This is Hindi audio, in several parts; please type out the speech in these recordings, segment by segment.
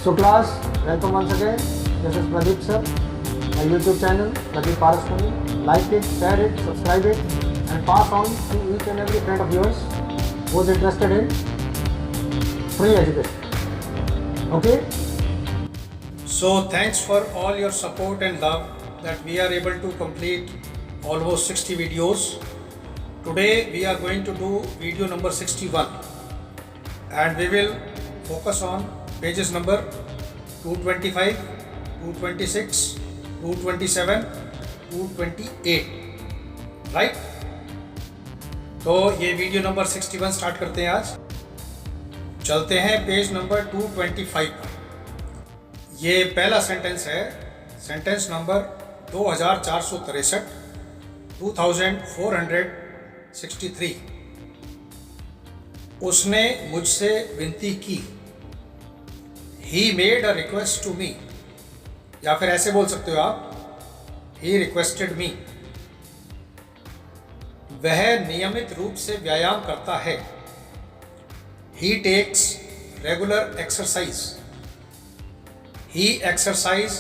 So class, welcome once again. This is Pradeep sir. My YouTube channel, Pradeep Paraswani. Like it, share it, subscribe it, and pass on to each and every friend of yours who is interested in free education. Okay? So thanks for all your support and love that we are able to complete almost 60 videos. Today we are going to do video number 61 and we will focus on pages number 225, 226, 227, 228, right. तो ये वीडियो नंबर 61 स्टार्ट करते हैं आज। चलते हैं पेज नंबर 225 पर। ये पहला सेंटेंस है, सेंटेंस नंबर 2463, 2463। उसने मुझसे विनती की। He made a request to me, या फिर ऐसे बोल सकते हो आप, He requested me। वह नियमित रूप से व्यायाम करता है। He takes regular exercise। He exercise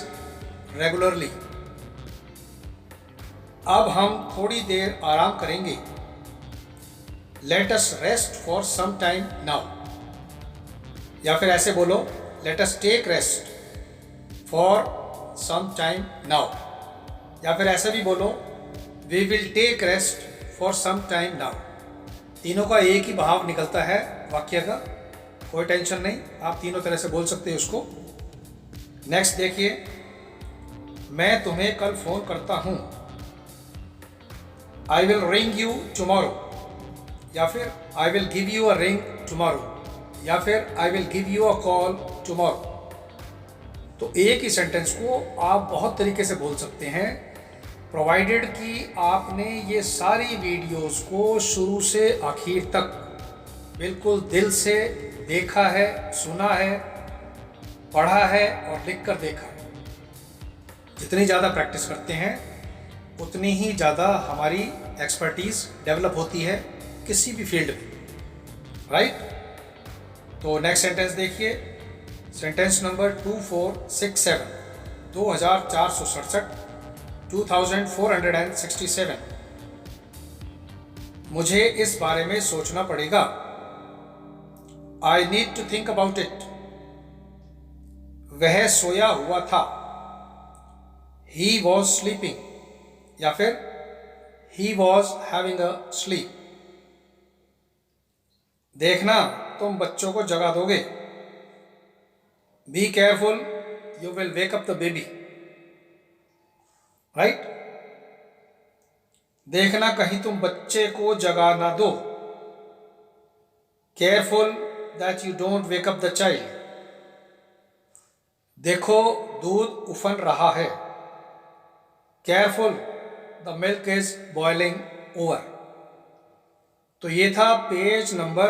regularly। अब हम थोड़ी देर आराम करेंगे। Let us rest for some time now। या फिर ऐसे बोलो, Let us take rest for some time now। या फिर ऐसा भी बोलो, We will take rest for some time now। तीनों का एक ही भाव निकलता है वाक्य का, कोई टेंशन नहीं, आप तीनों तरह से बोल सकते हैं उसको। नेक्स्ट देखिए, मैं तुम्हें कल फोन करता हूं। I will ring you tomorrow। या फिर I will give you a ring tomorrow। या फिर I will give you a call tomorrow। तो एक ही सेंटेंस को आप बहुत तरीके से बोल सकते हैं, प्रोवाइडेड कि आपने ये सारी वीडियोस को शुरू से आखिर तक बिल्कुल दिल से देखा है, सुना है, पढ़ा है और लिख कर देखा है। जितनी ज़्यादा प्रैक्टिस करते हैं उतनी ही ज़्यादा हमारी एक्सपर्टीज़ डेवलप होती है किसी भी फील्ड में, राइट। तो नेक्स्ट सेंटेंस देखिए, सेंटेंस नंबर 2467, 2467, 2467। मुझे इस बारे में सोचना पड़ेगा। I need to think about it। वह सोया हुआ था। He was sleeping। या फिर He was having a sleep। देखना तुम बच्चों को जगा दोगे। Be careful, you will wake up the baby। Right. देखना कहीं तुम बच्चे को जगा ना दो। Careful that you don't wake up the child। देखो दूध उफन रहा है। Careful, the milk is boiling over। तो ये था पेज नंबर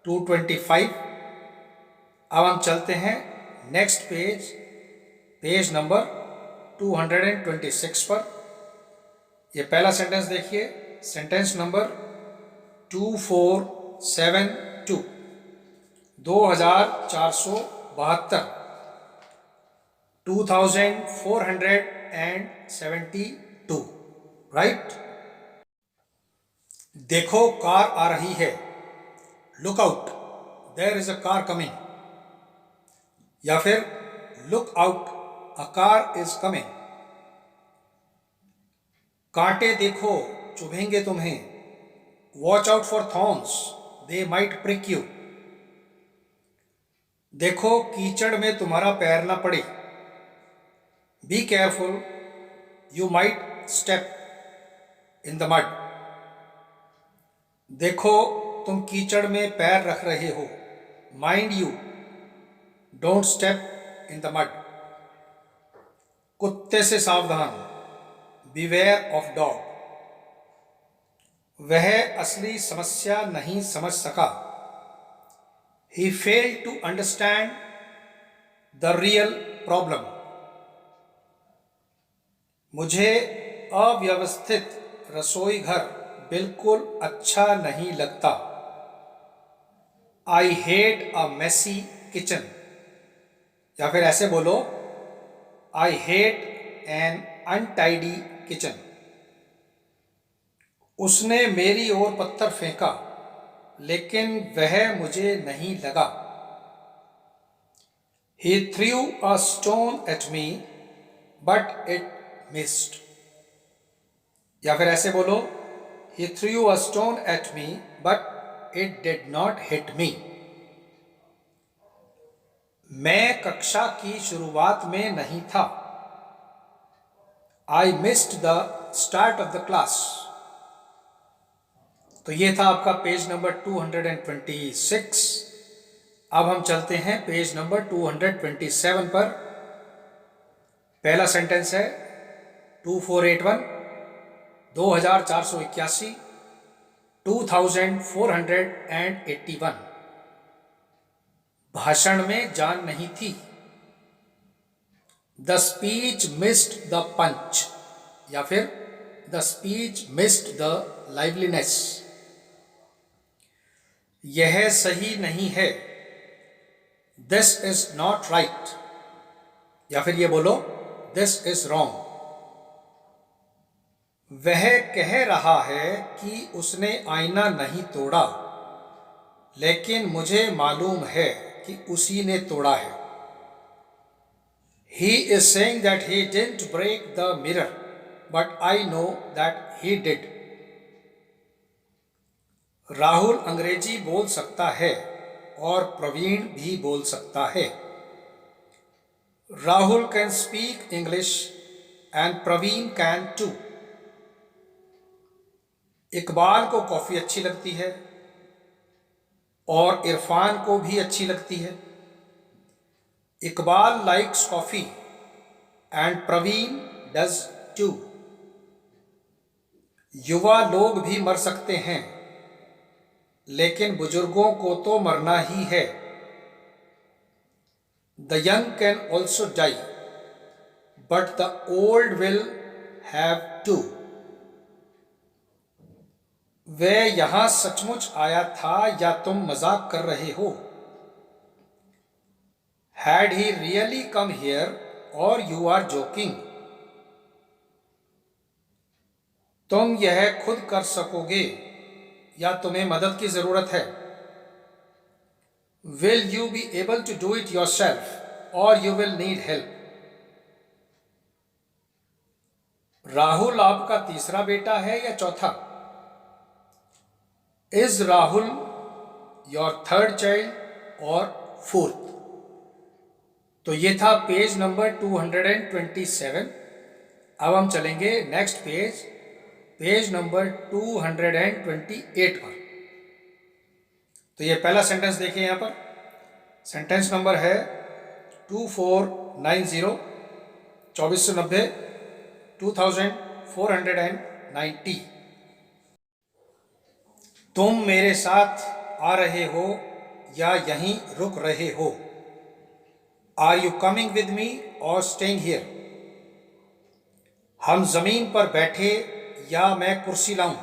225। अब हम चलते हैं नेक्स्ट पेज, पेज नंबर 226 पर। ये पहला सेंटेंस देखिए, सेंटेंस नंबर 2472, 2472, 2472, राइट। देखो कार आ रही है। Look out, there is a car coming. या फिर look out, a car is coming. कांटे देखो, चुभेंगे तुम्हें। Watch out for thorns, they might prick you. देखो कीचड़ में तुम्हारा पैर ना पड़े। Be careful, you might step in the mud. देखो तुम कीचड़ में पैर रख रहे हो। Mind you, don't step in the mud. कुत्ते से सावधान, बिवेयर ऑफ डॉग। वह असली समस्या नहीं समझ सका। He failed to understand the real problem. मुझे अव्यवस्थित रसोई घर बिल्कुल अच्छा नहीं लगता। I hate a messy kitchen। या फिर ऐसे बोलो, I hate an untidy kitchen. उसने मेरी ओर पत्थर फेंका लेकिन वह मुझे नहीं लगा। He threw a stone at me, but it missed. या फिर ऐसे बोलो, He threw a stone at me, but it did not hit me. मैं कक्षा की शुरुआत में नहीं था। I missed the start of the class. तो ये था आपका पेज नंबर 226। अब हम चलते हैं पेज नंबर 227 पर। पहला सेंटेंस है 2481, 2481, 2481। भाषण में जान नहीं थी। द स्पीच मिस्ड द पंच, या फिर the speech missed the liveliness. यह सही नहीं है। दिस इज नॉट राइट, या फिर ये बोलो, दिस इज रॉन्ग। वह कह रहा है कि उसने आईना नहीं तोड़ा, लेकिन मुझे मालूम है कि उसी ने तोड़ा है। He is saying that he didn't break the mirror, but I know that he did. Rahul अंग्रेजी बोल सकता है और प्रवीण भी बोल सकता है। Rahul can speak English and Praveen can too. Iqbal को कॉफी अच्छी लगती है और इरफान को भी अच्छी लगती है। Iqbal likes coffee and Praveen does too. युवा लोग भी मर सकते हैं, लेकिन बुजुर्गों को तो मरना ही है। The young can also die, but the old will have to. वह यहां सचमुच आया था या तुम मजाक कर रहे हो? Had he really come here और यू आर जोकिंग? तुम यह खुद कर सकोगे या तुम्हें मदद की जरूरत है? Will you be able to do it yourself और you will need help? Rahul आपका तीसरा बेटा है या चौथा? Is Rahul your third child और फोर्थ? तो ये था पेज नंबर 227। अब हम चलेंगे नेक्स्ट पेज, पेज नंबर 228 पर। तो ये पहला सेंटेंस देखिए यहाँ पर। सेंटेंस नंबर है 2490, 2490, 2490। तुम मेरे साथ आ रहे हो या यहीं रुक रहे हो? Are you coming with me or staying here? हम जमीन पर बैठे या मैं कुर्सी लाऊं?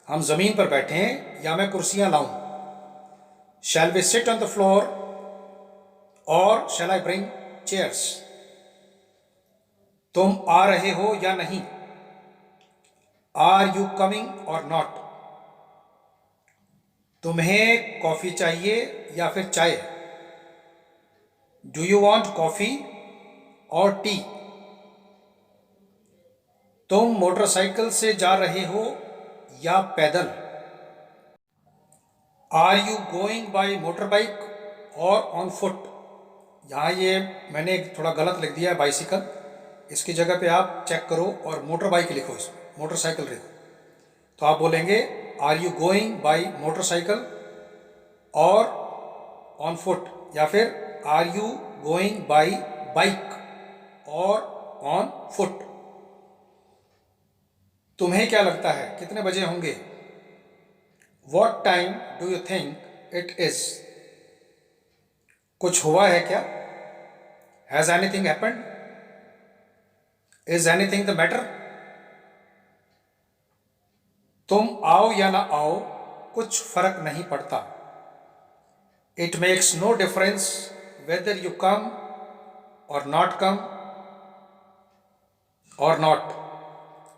हम जमीन पर बैठे हैं या मैं कुर्सियां लाऊं? Shall we sit on the floor or shall I bring chairs? तुम आ रहे हो या नहीं? Are you coming or not? तुम्हें कॉफी चाहिए या फिर चाय? Do you want coffee or tea? तुम मोटरसाइकिल से जा रहे हो या पैदल? Are you going by motor bike or on foot? यहाँ ये मैंने थोड़ा गलत लिख दिया है, बाइसिकल। इसकी जगह पे आप चेक करो और मोटर बाइक लिखो, इसमें मोटरसाइकिल लिखो। तो आप बोलेंगे are you going by motorcycle or on foot, या फिर are you going by bike or on foot? तुम्हें क्या लगता है कितने बजे होंगे? What time do you think it is? कुछ हुआ है क्या? Has anything happened? Is anything the matter? तुम आओ या ना आओ कुछ फर्क नहीं पड़ता। It makes no difference whether you come और नॉट कम और नॉट,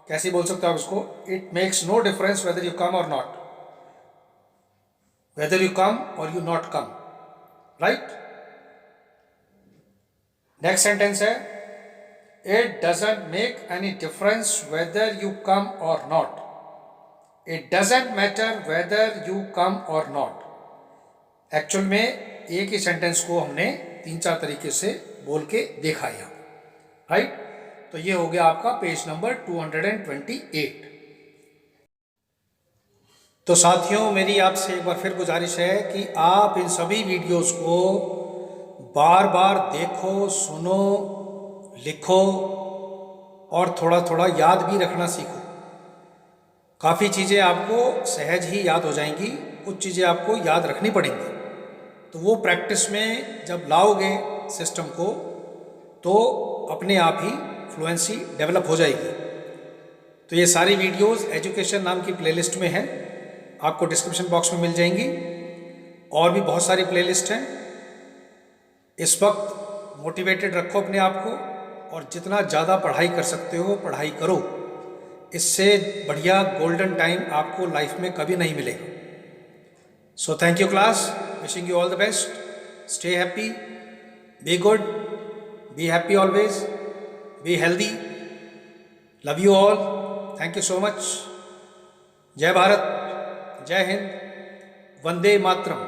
कैसे बोल सकते हो आप इसको? It makes no difference whether you come और नॉट, वेदर यू कम और you not come, right? Next sentence है it doesn't make any difference whether you come और not, it doesn't matter whether you come और नॉट। एक्चुअल में एक ही सेंटेंस को हमने 3-4 तरीके से बोल के देखा यहाँ, राइट? तो ये हो गया आपका पेज नंबर 228। तो साथियों, मेरी आपसे एक बार फिर गुजारिश है कि आप इन सभी वीडियोस को बार बार देखो, सुनो, लिखो और थोड़ा थोड़ा याद भी रखना सीखो। काफ़ी चीज़ें आपको सहज ही याद हो जाएंगी, कुछ चीज़ें आपको याद रखनी पड़ेंगी। तो वो प्रैक्टिस में जब लाओगे सिस्टम को तो अपने आप ही फ्लुएंसी डेवलप हो जाएगी। तो ये सारी वीडियोस एजुकेशन नाम की प्लेलिस्ट में हैं, आपको डिस्क्रिप्शन बॉक्स में मिल जाएंगी। और भी बहुत सारी प्लेलिस्ट हैं। इस वक्त मोटिवेटेड रखो अपने आप को और जितना ज़्यादा पढ़ाई कर सकते हो पढ़ाई करो। इससे बढ़िया गोल्डन टाइम आपको लाइफ में कभी नहीं मिलेगा। So thank you class, wishing you all the best, stay happy, be good, be happy always, be healthy, love you all, thank you so much. जय भारत, जय हिंद, वंदे मातरम।